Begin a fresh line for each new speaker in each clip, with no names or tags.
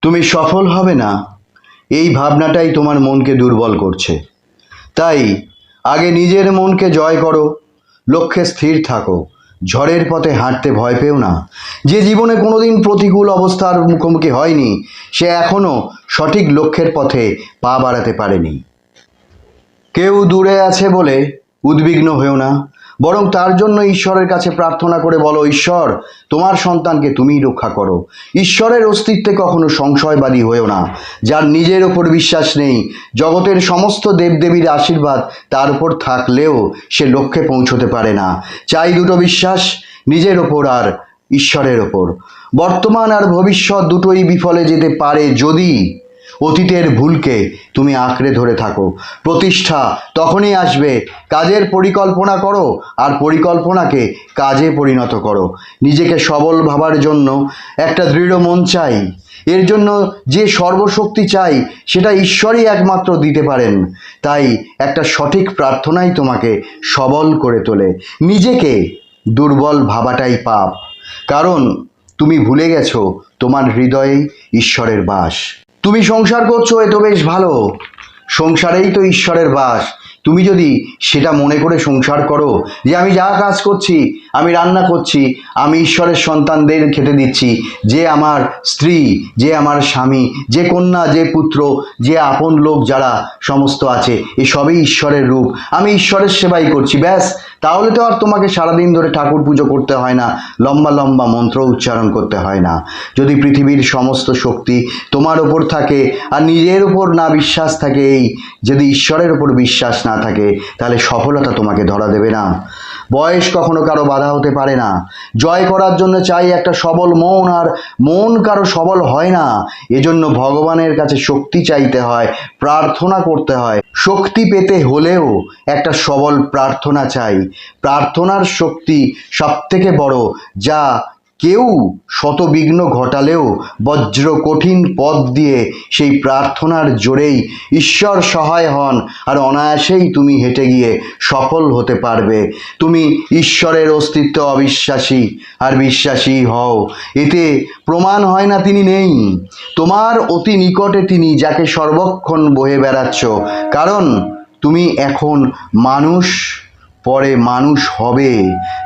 তুমি সফল হবে না, এই ভাবনাটাই তোমার মনকে দুর্বল করছে। তাই আগে নিজের মনকে জয় করো, লক্ষ্যে স্থির থাকো, ঝড়ের পথে হাঁটতে ভয় পেও না। যে জীবনে কোনোদিন প্রতিকূল অবস্থার মুখোমুখি হয়নি, সে এখনো সঠিক লক্ষ্যের পথে পা বাড়াতে পারেনি। কেউ দূরে আছে বলে উদ্বিগ্ন হয়েও না, বরং তার জন্য ঈশ্বরের কাছে প্রার্থনা করে বলো, ঈশ্বর, তোমার সন্তানকে তুমিই রক্ষা করো। ঈশ্বরের অস্তিত্বে কখনো সংশয়বাদী হয়েও না। যার নিজের ওপর বিশ্বাস নেই, জগতের সমস্ত দেবদেবীর আশীর্বাদ তার উপর থাকলেও সে লক্ষ্যে পৌঁছতে পারে না। চাই দুটো বিশ্বাস, নিজের ওপর আর ঈশ্বরের ওপর। বর্তমান আর ভবিষ্যৎ দুটোই বিফলে যেতে পারে যদি অতীতের ভুলকে তুমি আঁকড়ে ধরে থাকো। প্রতিষ্ঠা তখনই আসবে, কাজের পরিকল্পনা করো আর পরিকল্পনাকে কাজে পরিণত করো। নিজেকে সবল ভাবার জন্য একটা দৃঢ় মন চাই। এর জন্য যে সর্বশক্তি চাই সেটা ঈশ্বরই একমাত্র দিতে পারেন। তাই একটা সঠিক প্রার্থনাই তোমাকে সবল করে তোলে। নিজেকে দুর্বল ভাবাটাই পাপ, কারণ তুমি ভুলে গেছো তোমার হৃদয়েই ঈশ্বরের বাস। তুমি সংসার করছো, এ তো বেশ ভালো, সংসারেই তো ঈশ্বরের বাস। তুমি যদি সেটা মনে করে সংসার করো যে আমি যা কাজ করছি, আমি রান্না করছি, আমি ঈশ্বরের সন্তানদের খেতে দিচ্ছি, যে আমার স্ত্রী, যে আমার স্বামী, যে কন্যা, যে পুত্র, যে আপন লোক যারা সমস্ত আছে, এসবই ঈশ্বরের রূপ, আমি ঈশ্বরের সেবাই করছি, ব্যাস, তাহলে তো আর তোমাকে সারাদিন ধরে ঠাকুর পুজো করতে হয় না, লম্বা লম্বা মন্ত্র উচ্চারণ করতে হয় না। যদি পৃথিবীর সমস্ত শক্তি তোমার ওপর থাকে আর নিজের ওপর না বিশ্বাস থাকে, যদি ঈশ্বরের ওপর বিশ্বাস না থাকে, তাহলে সফলতা তোমাকে ধরা দেবে না। বয়স কখনো কারো বাধা হতে পারে না। জয় করার জন্য চাই একটা সবল মন, আর মন কারো সবল হয় না। এজন্য ভগবানের কাছে শক্তি চাইতে হয়, প্রার্থনা করতে হয়। শক্তি পেতে হলেও একটা সবল প্রার্থনা চাই। প্রার্থনার শক্তি সবথেকে বড়, যা কেউ শত বিঘ্ন ঘটালেও বজ্র কঠিন পথ দিয়ে সেই প্রার্থনার জোরেই ঈশ্বর সহায় হন, আর অনায়াসেই তুমি হেঁটে গিয়ে সফল হতে পারবে। তুমি ঈশ্বরের অস্তিত্বে অবিশ্বাসী আর বিশ্বাসী হও, এতে প্রমাণ হয় না তিনি নেই। তোমার অতি নিকটে তিনি, যাকে সর্বক্ষণ বহে বেড়াচ্ছ। কারণ তুমি এখন মানুষ, পরে মানুষ হবে,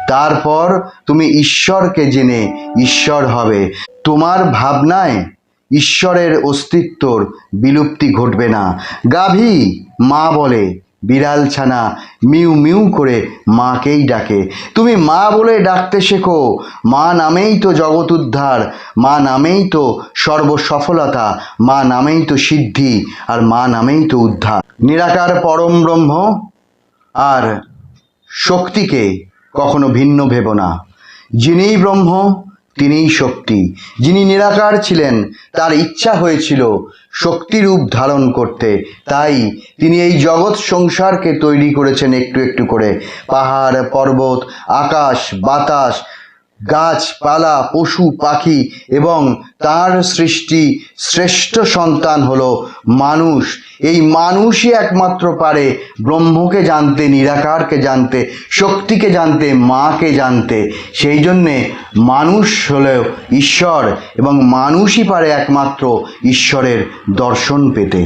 তারপর তুমি ঈশ্বরকে জেনে ঈশ্বর হবে। তোমার ভাবনায় ঈশ্বরের অস্তিত্বর বিলুপ্তি ঘটবে না। গাভী মা বলে, বিড়াল ছানা মিউ মিউ করে মাকেই ডাকে। তুমি মা বলে ডাকতে শেখো। মা নামেই তো জগৎ উদ্ধার, মা নামেই তো সর্বসফলতা, মা নামেই তো সিদ্ধি, আর মা নামেই তো উদ্ধার। নিরাকার পরম ব্রহ্ম আর শক্তিকে কখনো ভিন্ন ভেবো না। যিনিই ব্রহ্ম তিনিই শক্তি। যিনি নিরাকার ছিলেন, তার ইচ্ছা হয়েছিল শক্তি রূপ ধারণ করতে, তাই তিনি এই জগৎ সংসারকে তৈরি করেছেন একটু একটু করে। পাহাড় পর্বত, আকাশ বাতাস, গাছপালা, পশু পাখি, এবং তার সৃষ্টি শ্রেষ্ঠ সন্তান হলো মানুষ। এই মানুষই একমাত্র পারে ব্রহ্মকে জানতে, নিরাকারকে জানতে, শক্তিকে জানতে, মাকে জানতে। সেই জন্যে মানুষ হলো ঈশ্বর, এবং মানুষই পারে একমাত্র ঈশ্বরের দর্শন পেতে।